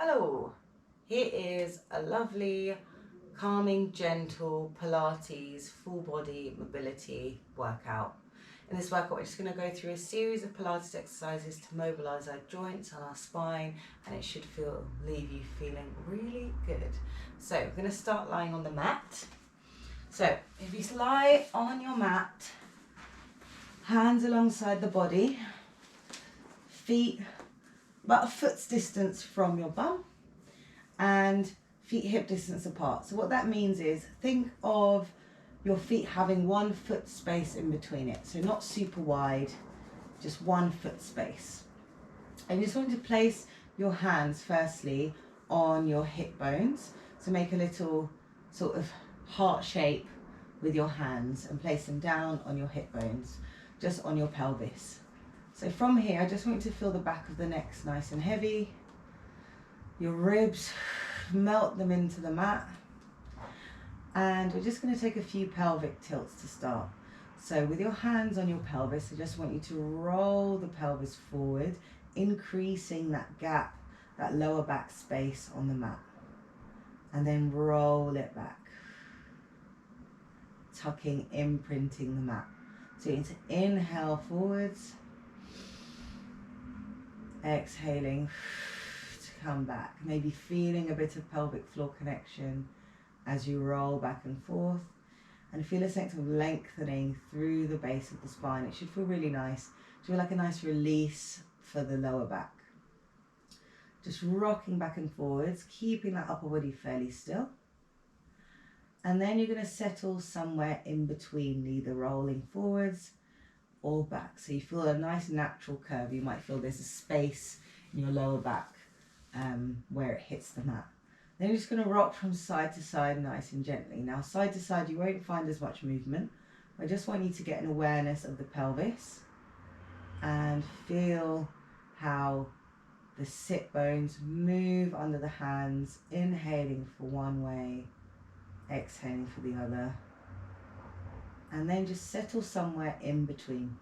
Hello, here is a lovely, calming, gentle Pilates full body mobility workout. In this workout, we're just going to go through a series of Pilates exercises to mobilize our joints and our spine, and it should leave you feeling really good. So we're going to start lying on the mat. So if you lie on your mat, hands alongside the body, feet about a foot's distance from your bum, and feet hip distance apart. So what that means is think of your feet having 1 foot space in between it. So not super wide, just 1 foot space. And you just want to place your hands firstly on your hip bones. So make a little sort of heart shape with your hands and place them down on your hip bones, just on your pelvis. So from here, I just want you to feel the back of the neck nice and heavy. Your ribs, melt them into the mat. And we're just going to take a few pelvic tilts to start. So with your hands on your pelvis, I just want you to roll the pelvis forward, increasing that gap, that lower back space on the mat. And then roll it back, tucking, imprinting the mat. So you need to inhale forwards, exhaling to come back, maybe feeling a bit of pelvic floor connection as you roll back and forth, and feel a sense of lengthening through the base of the spine. It should feel really nice. It should feel like a nice release for the lower back. Just rocking back and forwards, keeping that upper body fairly still. And then you're going to settle somewhere in between, either rolling forwards or back. So you feel a nice natural curve. You might feel there's a space in your lower back where it hits the mat. Then you're just going to rock from side to side nice and gently. Now side to side you won't find as much movement. I just want you to get an awareness of the pelvis and feel how the sit bones move under the hands, inhaling for one way, exhaling for the other. And then just settle somewhere in between.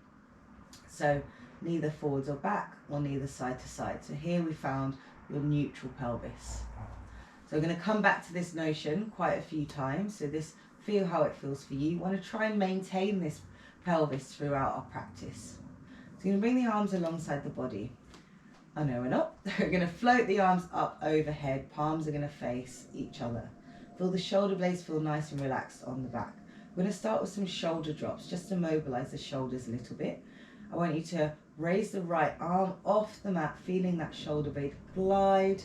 So neither forwards or back, or neither side to side. So here we found your neutral pelvis. So we're going to come back to this notion quite a few times. So feel how it feels for you. You want to try and maintain this pelvis throughout our practice. So you're going to bring the arms alongside the body. Oh no, we're not. We're going to float the arms up overhead. Palms are going to face each other. Feel the shoulder blades feel nice and relaxed on the back. We're going to start with some shoulder drops just to mobilize the shoulders a little bit. I want you to raise the right arm off the mat, feeling that shoulder blade glide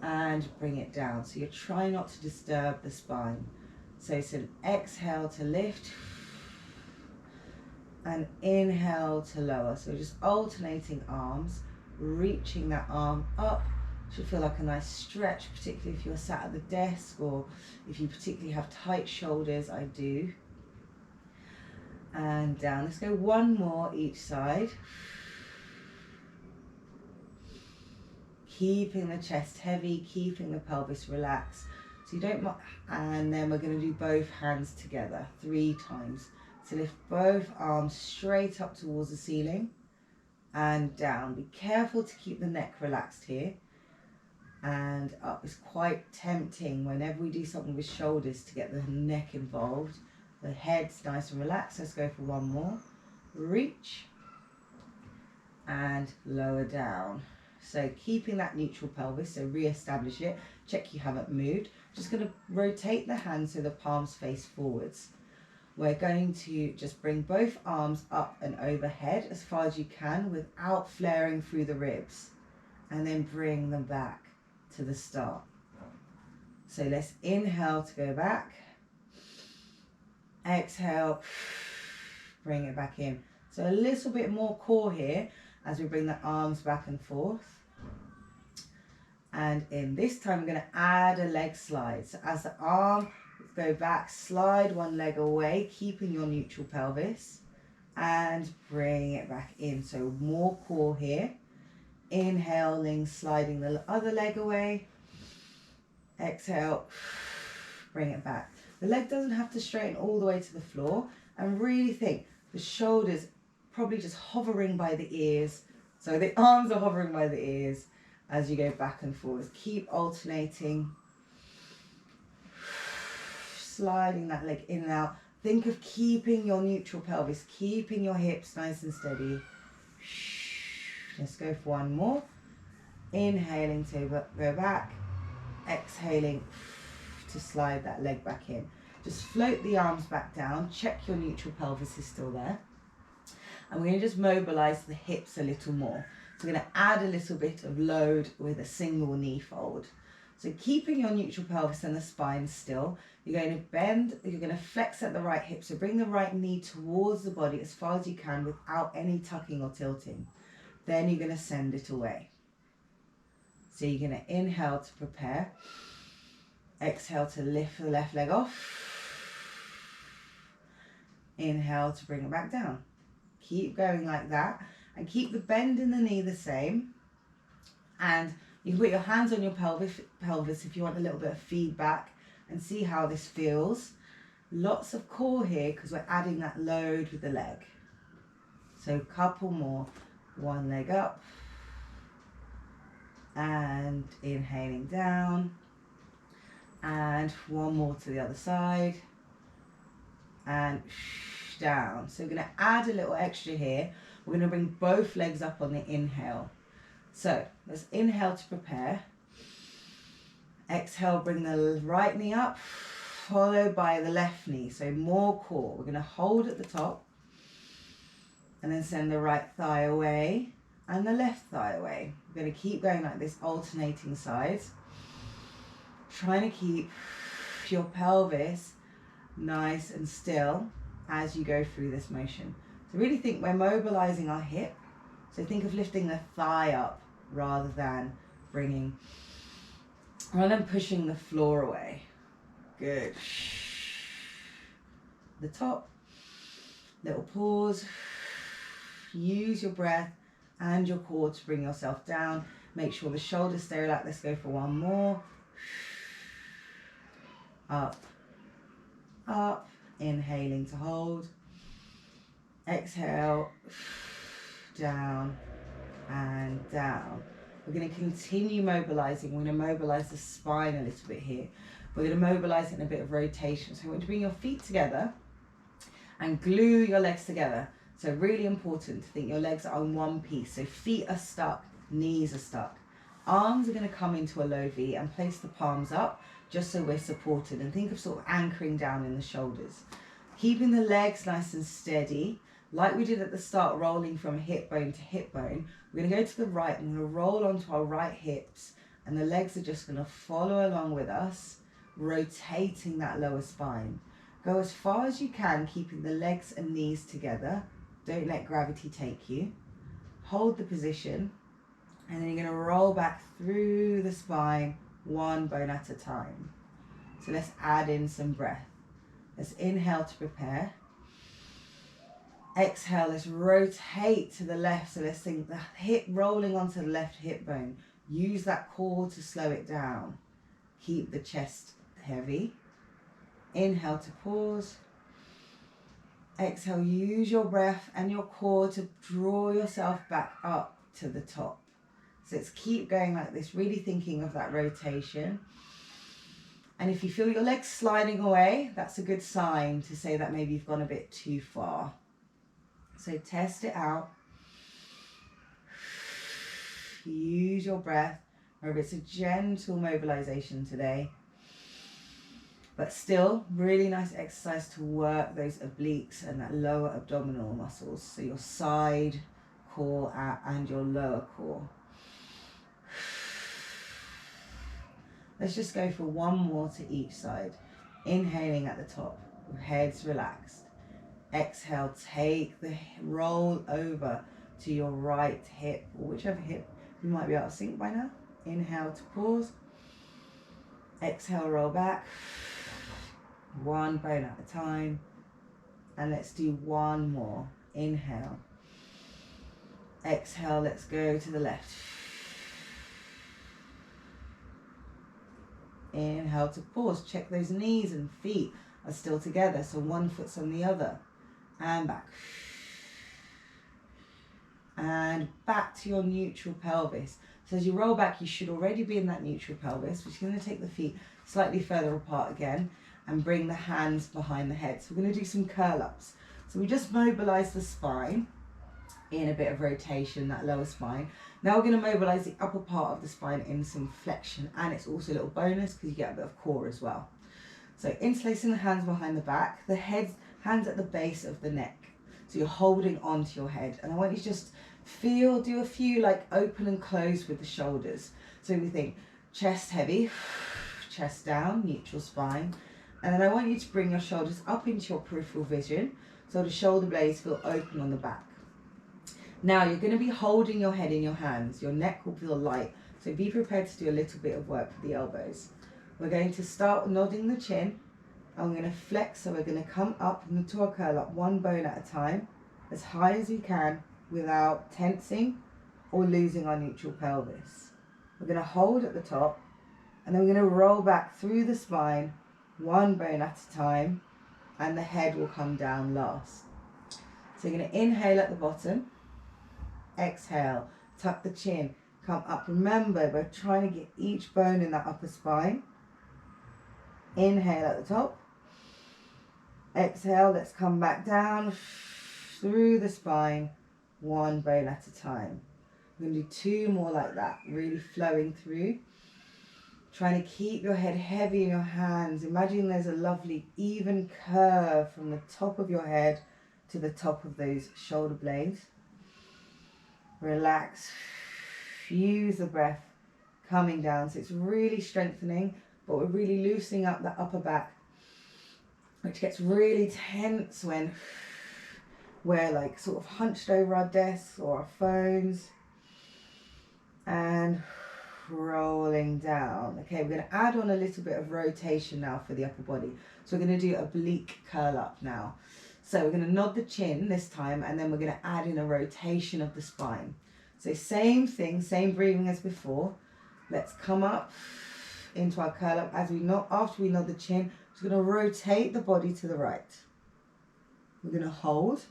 and bring it down. So you're trying not to disturb the spine. So it's an exhale to lift and inhale to lower. So just alternating arms, reaching that arm up. Should feel like a nice stretch, particularly if you're sat at the desk or if you particularly have tight shoulders. I do. And down. Let's go one more each side. Keeping the chest heavy, keeping the pelvis relaxed. So you don't, and then we're going to do both hands together 3 times. So lift both arms straight up towards the ceiling and down. Be careful to keep the neck relaxed here. And up. It's quite tempting whenever we do something with shoulders to get the neck involved. The head's nice and relaxed. Let's go for one more. Reach and lower down. So keeping that neutral pelvis, so re-establish it. Check you haven't moved. Just going to rotate the hands so the palms face forwards. We're going to just bring both arms up and overhead as far as you can without flaring through the ribs. And then bring them back to the start. So let's inhale to go back. Exhale, bring it back in. So a little bit more core here as we bring the arms back and forth. And in this time, we're going to add a leg slide. So as the arm go back, slide one leg away, keeping your neutral pelvis, and bring it back in. So more core here. Inhaling, sliding the other leg away. Exhale, bring it back. The leg doesn't have to straighten all the way to the floor. And really think the shoulders probably just hovering by the ears. So the arms are hovering by the ears. as you go back and forwards. Keep alternating, sliding that leg in and out. Think of keeping your neutral pelvis, keeping your hips nice and steady. Let's go for one more. Inhaling to go back, exhaling to slide that leg back in. Just float the arms back down, check your neutral pelvis is still there. And we're going to just mobilize the hips a little more. So we're going to add a little bit of load with a single knee fold. So keeping your neutral pelvis and the spine still, you're going to bend, you're going to flex at the right hip. So bring the right knee towards the body as far as you can without any tucking or tilting. Then you're going to send it away. So you're going to inhale to prepare. Exhale to lift the left leg off. Inhale to bring it back down. Keep going like that. And keep the bend in the knee the same. And you can put your hands on your pelvis if you want a little bit of feedback and see how this feels. Lots of core here because we're adding that load with the leg. So a couple more. One leg up. And inhaling down. And one more to the other side. And down. So we're going to add a little extra here. We're going to bring both legs up on the inhale. So let's inhale to prepare. Exhale, bring the right knee up, followed by the left knee. So more core. We're going to hold at the top and then send the right thigh away and the left thigh away. We're going to keep going like this, alternating sides. Trying to keep your pelvis nice and still as you go through this motion. So really think we're mobilizing our hip. So think of lifting the thigh up rather than pushing the floor away. Good. The top, little pause. Use your breath and your core to bring yourself down. Make sure the shoulders stay relaxed. Let's go for one more. Up, up. Inhaling to hold. Exhale, down and down. We're going to continue mobilizing. We're going to mobilize the spine a little bit here. We're going to mobilize it in a bit of rotation. So we're going to bring your feet together and glue your legs together. So really important to think your legs are on one piece. So feet are stuck, knees are stuck. Arms are going to come into a low V and place the palms up just so we're supported. And think of sort of anchoring down in the shoulders. Keeping the legs nice and steady. Like we did at the start, rolling from hip bone to hip bone. We're going to go to the right and we're going to roll onto our right hips. And the legs are just going to follow along with us, rotating that lower spine. Go as far as you can, keeping the legs and knees together. Don't let gravity take you. Hold the position. And then you're going to roll back through the spine, one bone at a time. So let's add in some breath. Let's inhale to prepare. Exhale, let's rotate to the left. So let's think the hip rolling onto the left hip bone. Use that core to slow it down. Keep the chest heavy. Inhale to pause. Exhale, use your breath and your core to draw yourself back up to the top. So let's keep going like this, really thinking of that rotation. And if you feel your legs sliding away, that's a good sign to say that maybe you've gone a bit too far. So test it out. Use your breath, or if it's a gentle mobilization today. But still, really nice exercise to work those obliques and that lower abdominal muscles. So your side core and your lower core. Let's just go for one more to each side. Inhaling at the top, heads relaxed. Exhale, take the roll over to your right hip, or whichever hip you might be able to sync by now. Inhale to pause. Exhale, roll back. One bone at a time. And let's do one more. Inhale. Exhale, let's go to the left. Inhale to pause. Check those knees and feet are still together, so one foot's on the other. And back. And back to your neutral pelvis. So as you roll back, you should already be in that neutral pelvis, which is going to take the feet slightly further apart again and bring the hands behind the head. So we're going to do some curl ups. So we just mobilize the spine in a bit of rotation, that lower spine. Now we're going to mobilize the upper part of the spine in some flexion, and it's also a little bonus because you get a bit of core as well. So interlacing the hands behind the back, the hands at the base of the neck. So you're holding onto your head, and I want you to just do a few like open and close with the shoulders. So we think chest heavy, chest down, neutral spine, and then I want you to bring your shoulders up into your peripheral vision so the shoulder blades feel open on the back. Now you're going to be holding your head in your hands. Your neck will feel light, so be prepared to do a little bit of work with the elbows. We're going to start nodding the chin, and we're going to flex, so we're going to come up into our curl up, one bone at a time, as high as you can without tensing or losing our neutral pelvis. We're going to hold at the top, and then we're going to roll back through the spine, one bone at a time, and the head will come down last. So you're going to inhale at the bottom, exhale, tuck the chin, come up. Remember, we're trying to get each bone in that upper spine. Inhale at the top, exhale, let's come back down through the spine, one bone at a time. We're going to do 2 more like that, really flowing through. Trying to keep your head heavy in your hands. Imagine there's a lovely even curve from the top of your head to the top of those shoulder blades. Relax, use the breath coming down. So it's really strengthening, but we're really loosening up the upper back, which gets really tense when we're like sort of hunched over our desks or our phones. And rolling down. Okay, we're going to add on a little bit of rotation now for the upper body. So we're going to do oblique curl up now. So we're going to nod the chin this time, and then we're going to add in a rotation of the spine. So same thing, same breathing as before. Let's come up into our curl up. After we nod the chin, we're going to rotate the body to the right. We're going to hold,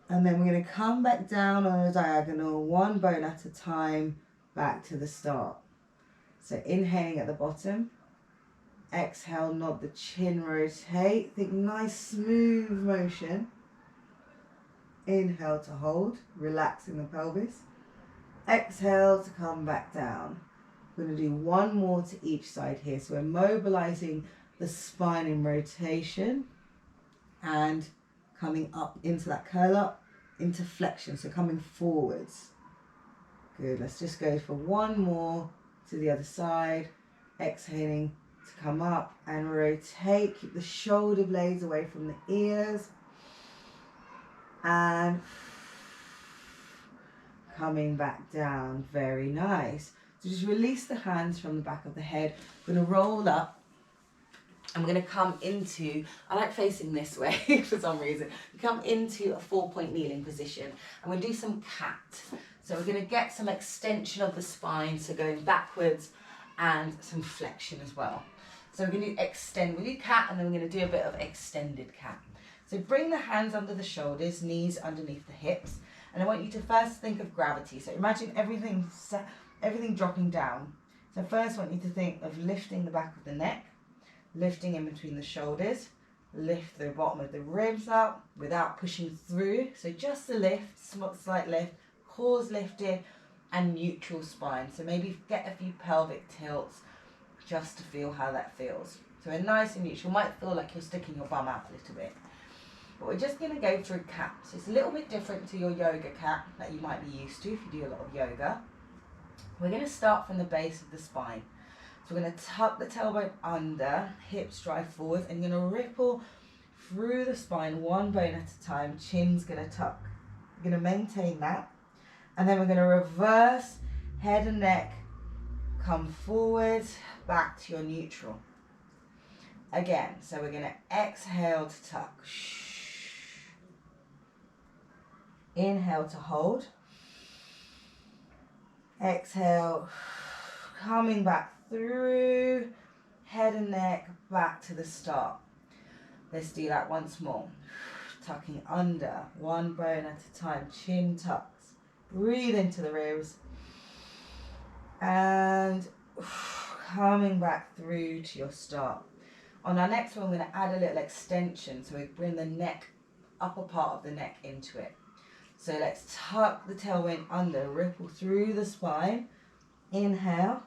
and then we're going to come back down on a diagonal, one bone at a time, back to the start. So inhaling at the bottom, exhale, nod the chin, rotate, think nice smooth motion. Inhale to hold, relaxing the pelvis. Exhale to come back down. We're going to do 1 more to each side here. So we're mobilizing the spine in rotation and coming up into that curl up, into flexion, so coming forwards. Good, let's just go for 1 more to the other side. Exhaling to come up and rotate. Keep the shoulder blades away from the ears. And coming back down, very nice. So just release the hands from the back of the head. We're going to roll up. And we're going to come into, I like facing this way for some reason, come into a 4-point kneeling position. And we'll do some cat. So we're going to get some extension of the spine, so going backwards, and some flexion as well. So we're going to we'll do cat, and then we're going to do a bit of extended cat. So bring the hands under the shoulders, knees underneath the hips. And I want you to first think of gravity. So imagine everything dropping down. So first I want you to think of lifting the back of the neck, lifting in between the shoulders, lift the bottom of the ribs up without pushing through. So just a lift, slight lift, core's lifted, and neutral spine. So maybe get a few pelvic tilts just to feel how that feels. So we're nice and neutral. Might feel like you're sticking your bum out a little bit. But we're just going to go through cat. So it's a little bit different to your yoga cat that you might be used to if you do a lot of yoga. We're going to start from the base of the spine. So we're going to tuck the tailbone under, hips drive forward, and you're going to ripple through the spine, 1 bone at a time. Chin's going to tuck. You're going to maintain that. And then we're going to reverse head and neck, come forward, back to your neutral. Again, so we're going to exhale to tuck. Inhale to hold. Exhale, coming back through, head and neck, back to the start. Let's do that once more. Tucking under, 1 bone at a time, chin tucks. Breathe into the ribs. And coming back through to your start. On our next one, we're going to add a little extension. So we bring the neck, upper part of the neck into it. So let's tuck the tailbone under, ripple through the spine. Inhale.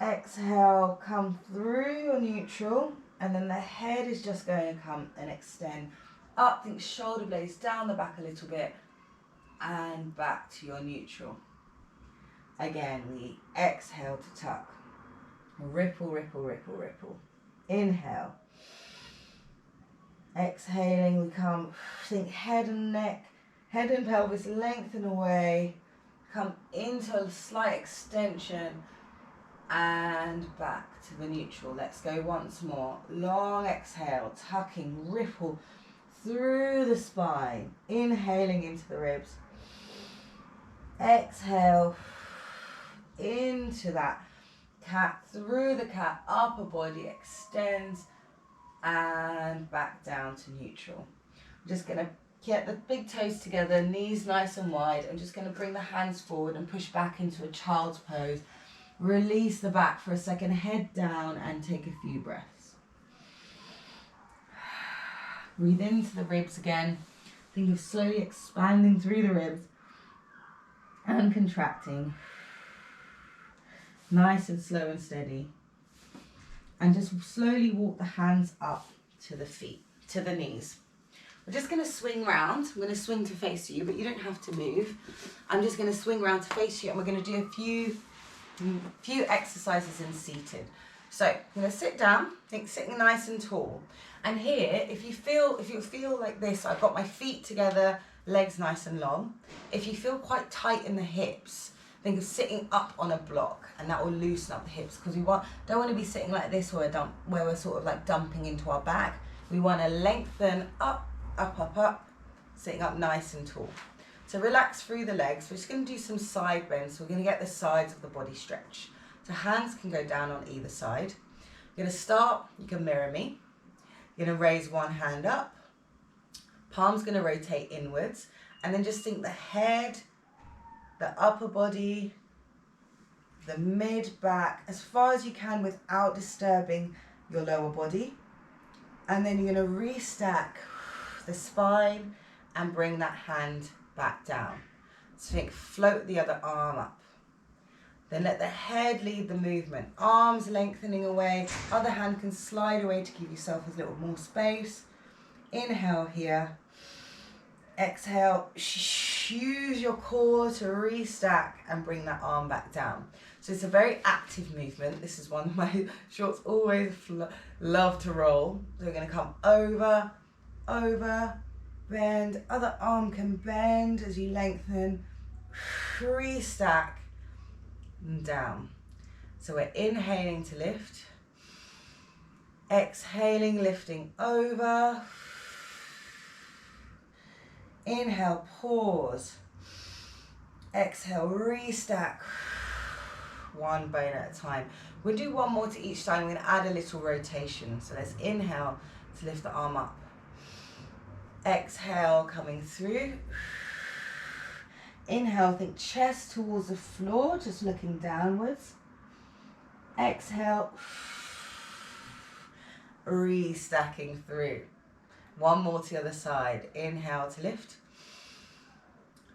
Exhale, come through your neutral. And then the head is just going to come and extend up. Think shoulder blades down the back a little bit. And back to your neutral. Again, we exhale to tuck. Ripple, ripple, ripple, ripple. Inhale. Exhaling, we come, think head and neck, head and pelvis lengthen away. Come into a slight extension and back to the neutral. Let's go once more. Long exhale, tucking, ripple through the spine. Inhaling into the ribs. Exhale into that cat, through the cat, upper body extends and back down to neutral. I'm just going to get the big toes together, knees nice and wide. I'm just going to bring the hands forward and push back into a child's pose. Release the back for a second, head down and take a few breaths. Breathe into the ribs again. Think of slowly expanding through the ribs and contracting. Nice and slow and steady. And just slowly walk the hands up to the feet, to the knees. We're just going to swing round. I'm going to swing to face you, but you don't have to move. I'm just going to swing round to face you, and we're going to do a few exercises in seated. So I'm going to sit down, think sitting nice and tall. And here, if you feel like this, I've got my feet together, legs nice and long. If you feel quite tight in the hips, think of sitting up on a block, and that will loosen up the hips, because we don't want to be sitting like this where we're sort of like dumping into our back. We want to lengthen up, up, up, up, sitting up nice and tall. So relax through the legs. We're just going to do some side bends. So we're going to get the sides of the body stretch. So hands can go down on either side. You're going to start, you can mirror me. You're going to raise one hand up. Palm's going to rotate inwards. And then just think the head, the upper body, the mid back, as far as you can without disturbing your lower body. And then you're going to restack the spine and bring that hand back down. So think float the other arm up. Then let the head lead the movement. Arms lengthening away. Other hand can slide away to give yourself a little more space. Inhale here. Exhale, use your core to restack and bring that arm back down. So it's a very active movement. This is one of my shorts always love to roll. So we're going to come over, over, bend. Other arm can bend as you lengthen, restack, and down. So we're inhaling to lift, exhaling, lifting over. Inhale, pause. Exhale, restack. One bone at a time. We'll do one more to each side. We're going to add a little rotation. So let's inhale to lift the arm up. Exhale, coming through. Inhale, think chest towards the floor, just looking downwards. Exhale, restacking through. One more to the other side. Inhale to lift.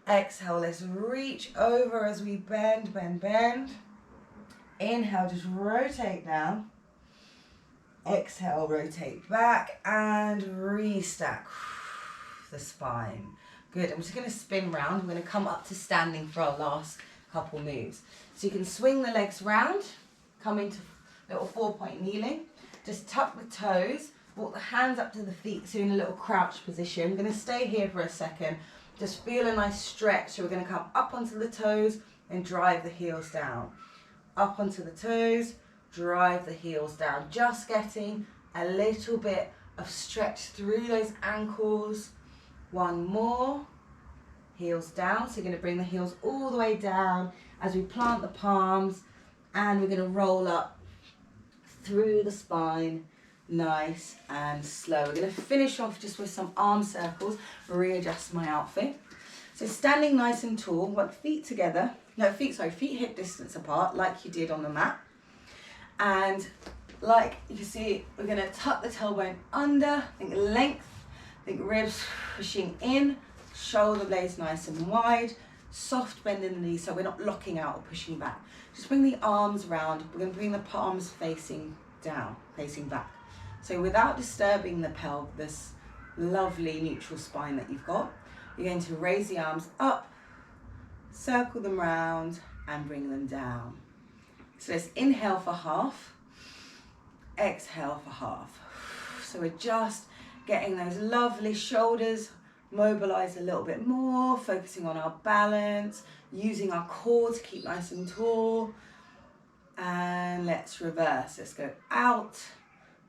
Exhale, let's reach over as we bend, bend, bend. Inhale, just rotate down. Exhale, rotate back and restack the spine. Good, I'm just going to spin round. We're going to come up to standing for our last couple moves. So you can swing the legs round, come into little 4-point kneeling. Just tuck the toes, walk the hands up to the feet, so in a little crouch position. We're going to stay here for a second. Just feel a nice stretch. So we're going to come up onto the toes and drive the heels down. Up onto the toes, drive the heels down. Just getting a little bit of stretch through those ankles. One more. Heels down. So you're going to bring the heels all the way down as we plant the palms, and we're going to roll up through the spine, nice and slow. We're going to finish off just with some arm circles, readjust my outfit. So So standing nice and tall, want feet together, feet hip distance apart, like you did on the mat. And like you can see, we're gonna tuck the tailbone under, think length, think ribs pushing in, shoulder blades nice and wide, soft bend in the knees so we're not locking out or pushing back. Just bring the arms round, we're gonna bring the palms facing down, facing back. So without disturbing the pelvis, this lovely neutral spine that you've got, you're going to raise the arms up, circle them round and bring them down. So let's inhale for half, exhale for half. So we're just getting those lovely shoulders mobilized a little bit more, focusing on our balance, using our core to keep nice and tall. And let's reverse. Let's go out,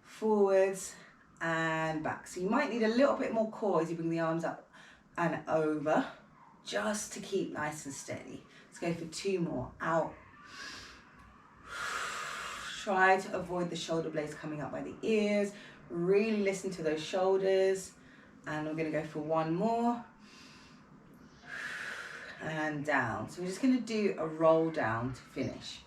forwards and back. So you might need a little bit more core as you bring the arms up and over, just to keep nice and steady. Let's go for 2 more. Out. Try to avoid the shoulder blades coming up by the ears. Really listen to those shoulders. And we're going to go for 1 more. And down. So we're just going to do a roll down to finish.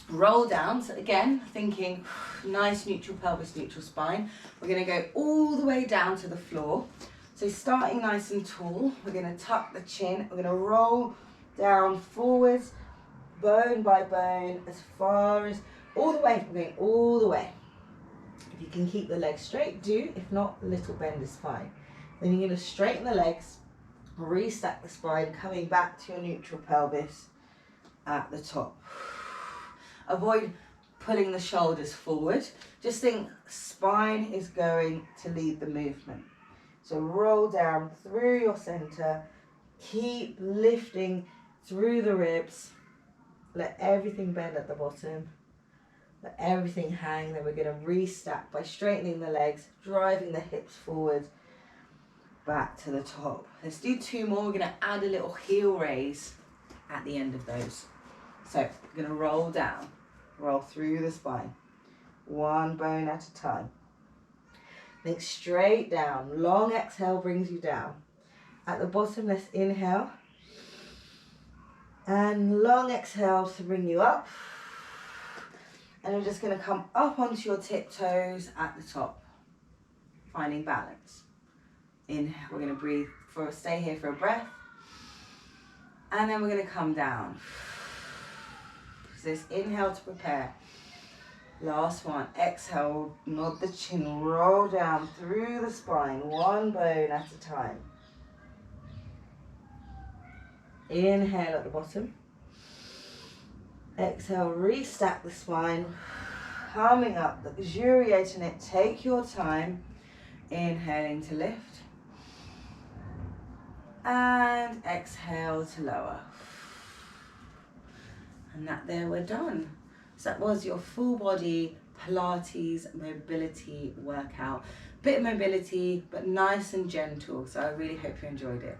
Roll down, so again, thinking nice neutral pelvis, neutral spine. We're going to go all the way down to the floor. So starting nice and tall, we're going to tuck the chin. We're going to roll down forwards, bone by bone, as far as, all the way, we're going all the way. If you can keep the legs straight, do. If not, a little bend is fine. Then you're going to straighten the legs, restack the spine, coming back to your neutral pelvis at the top. Avoid pulling the shoulders forward. Just think spine is going to lead the movement. So roll down through your center. Keep lifting through the ribs. Let everything bend at the bottom. Let everything hang. Then we're going to restack by straightening the legs, driving the hips forward, back to the top. Let's do 2 more. We're going to add a little heel raise at the end of those. So we're going to roll down. Roll through the spine, 1 bone at a time. Think straight down. Long exhale brings you down. At the bottom, let's inhale. And long exhale to bring you up. And we're just going to come up onto your tiptoes at the top, finding balance. Inhale. We're going to breathe stay here for a breath. And then we're going to come down. So this inhale to prepare. Last one. Exhale, nod the chin, roll down through the spine, 1 bone at a time. Inhale at the bottom. Exhale, restack the spine, coming up, luxuriating it. Take your time. Inhaling to lift. And exhale to lower. And there we're done. So that was your full body Pilates mobility workout. Bit of mobility, but nice and gentle. So I really hope you enjoyed it.